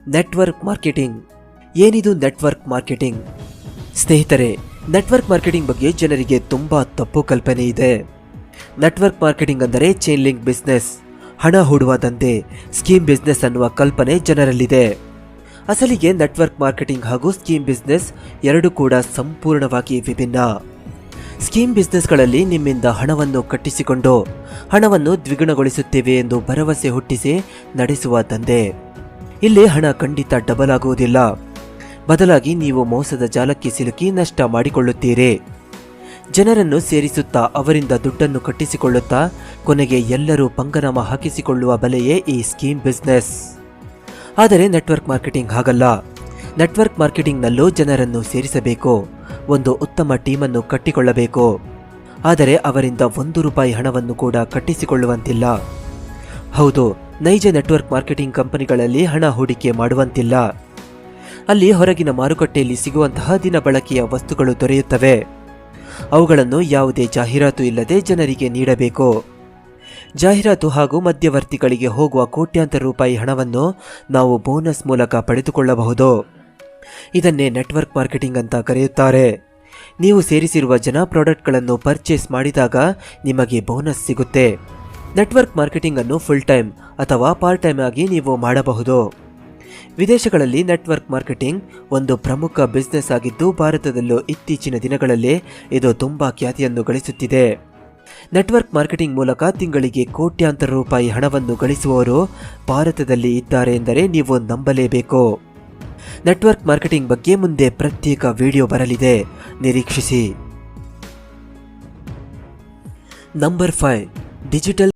Network marketing. ಏನಿದು network marketing? ಸ್ನೇಹಿತರೆ, network marketing ಬಗ್ಗೆ ಜನರಿಗೆ ತುಂಬಾ ತಪ್ಪು ಕಲ್ಪನೆ ಇದೆ. ನೆಟ್ವರ್ಕ್ ಮಾರ್ಕೆಟಿಂಗ್ ಅಂದರೆ ಚೈನ್ ಲಿಂಕ್ ಬಿಸ್ನೆಸ್, ಹಣ ಹೂಡುವ ದಂಧೆ, ಸ್ಕೀಮ್ ಬಿಸ್ನೆಸ್ ಅನ್ನುವ ಕಲ್ಪನೆ ಜನರಲ್ಲಿದೆ. ಅಸಲಿಗೆ ನೆಟ್ವರ್ಕ್ ಮಾರ್ಕೆಟಿಂಗ್ ಹಾಗೂ ಸ್ಕೀಮ್ ಬಿಸ್ನೆಸ್ ಎರಡು ಕೂಡ ಸಂಪೂರ್ಣವಾಗಿ ವಿಭಿನ್ನ. ಸ್ಕೀಮ್ ಬಿಸ್ನೆಸ್ಗಳಲ್ಲಿ ನಿಮ್ಮಿಂದ ಹಣವನ್ನು ಕಟ್ಟಿಸಿಕೊಂಡು ಹಣವನ್ನು ದ್ವಿಗುಣಗೊಳಿಸುತ್ತೇವೆ ಎಂದು ಭರವಸೆ ಹುಟ್ಟಿಸಿ ನಡೆಸುವ ದಂಧೆ. ಇಲ್ಲಿ ಹಣ ಖಂಡಿತ ಡಬಲ್ ಆಗುವುದಿಲ್ಲ. ಬದಲಾಗಿ ನೀವು ಮೋಸದ ಜಾಲಕ್ಕೆ ಸಿಲುಕಿ ನಷ್ಟ ಮಾಡಿಕೊಳ್ಳುತ್ತೀರಿ. ಜನರನ್ನು ಸೇರಿಸುತ್ತಾ ಅವರಿಂದ ದುಡ್ಡನ್ನು ಕಟ್ಟಿಸಿಕೊಳ್ಳುತ್ತಾ ಕೊನೆಗೆ ಎಲ್ಲರೂ ಪಂಗನಾಮ ಹಾಕಿಸಿಕೊಳ್ಳುವ ಬಲೆಯೇ ಈ ಸ್ಕೀಮ್ ಬಿಸ್ನೆಸ್. ಆದರೆ ನೆಟ್ವರ್ಕ್ ಮಾರ್ಕೆಟಿಂಗ್ ಹಾಗಲ್ಲ. ನೆಟ್ವರ್ಕ್ ಮಾರ್ಕೆಟಿಂಗ್ನಲ್ಲೂ ಜನರನ್ನು ಸೇರಿಸಬೇಕು, ಒಂದು ಉತ್ತಮ ಟೀಮನ್ನು ಕಟ್ಟಿಕೊಳ್ಳಬೇಕು. ಆದರೆ ಅವರಿಂದ ₹1 ಹಣವನ್ನು ಕೂಡ ಕಟ್ಟಿಸಿಕೊಳ್ಳುವಂತಿಲ್ಲ. ಹೌದು, ನೈಜ ನೆಟ್ವರ್ಕ್ ಮಾರ್ಕೆಟಿಂಗ್ ಕಂಪನಿಗಳಲ್ಲಿ ಹಣ ಹೂಡಿಕೆ ಮಾಡುವಂತಿಲ್ಲ. ಅಲ್ಲಿ ಹೊರಗಿನ ಮಾರುಕಟ್ಟೆಯಲ್ಲಿ ಸಿಗುವಂತಹ ದಿನ ಬಳಕೆಯ ವಸ್ತುಗಳು ದೊರೆಯುತ್ತವೆ. ಅವುಗಳನ್ನು ಯಾವುದೇ ಜಾಹೀರಾತು ಇಲ್ಲದೆ ಜನರಿಗೆ ನೀಡಬೇಕು. ಜಾಹೀರಾತು ಹಾಗೂ ಮಧ್ಯವರ್ತಿಗಳಿಗೆ ಹೋಗುವ ಕೋಟ್ಯಾಂತರ ರೂಪಾಯಿ ಹಣವನ್ನು ನಾವು ಬೋನಸ್ ಮೂಲಕ ಪಡೆದುಕೊಳ್ಳಬಹುದು. ಇದನ್ನೇ ನೆಟ್ವರ್ಕ್ ಮಾರ್ಕೆಟಿಂಗ್ ಅಂತ ಕರೆಯುತ್ತಾರೆ. ನೀವು ಸೇರಿಸಿರುವ ಜನ ಪ್ರಾಡಕ್ಟ್ಗಳನ್ನು ಪರ್ಚೇಸ್ ಮಾಡಿದಾಗ ನಿಮಗೆ ಬೋನಸ್ ಸಿಗುತ್ತೆ. ನೆಟ್ವರ್ಕ್ ಮಾರ್ಕೆಟಿಂಗ್ ಅನ್ನು ಫುಲ್ ಟೈಮ್ ಅಥವಾ ಪಾರ್ಟ್ ಟೈಮ್ ಆಗಿ ನೀವು ಮಾಡಬಹುದು. ವಿದೇಶಗಳಲ್ಲಿ ನೆಟ್ವರ್ಕ್ ಮಾರ್ಕೆಟಿಂಗ್ ಒಂದು ಪ್ರಮುಖ ಬಿಸ್ನೆಸ್ ಆಗಿದ್ದು, ಭಾರತದಲ್ಲೂ ಇತ್ತೀಚಿನ ದಿನಗಳಲ್ಲಿ ಇದು ತುಂಬಾ ಖ್ಯಾತಿಯನ್ನು ಗಳಿಸುತ್ತಿದೆ. ನೆಟ್ವರ್ಕ್ ಮಾರ್ಕೆಟಿಂಗ್ ಮೂಲಕ ತಿಂಗಳಿಗೆ ಕೋಟ್ಯಾಂತರ ರೂಪಾಯಿ ಹಣವನ್ನು ಗಳಿಸುವವರು ಭಾರತದಲ್ಲಿ ಇದ್ದಾರೆ ಎಂದರೆ ನೀವು ನಂಬಲೇಬೇಕು. ನೆಟ್ವರ್ಕ್ ಮಾರ್ಕೆಟಿಂಗ್ ಬಗ್ಗೆ ಮುಂದೆ ಪ್ರತ್ಯೇಕ ವಿಡಿಯೋ ಬರಲಿದೆ, ನಿರೀಕ್ಷಿಸಿ. Number 5, digital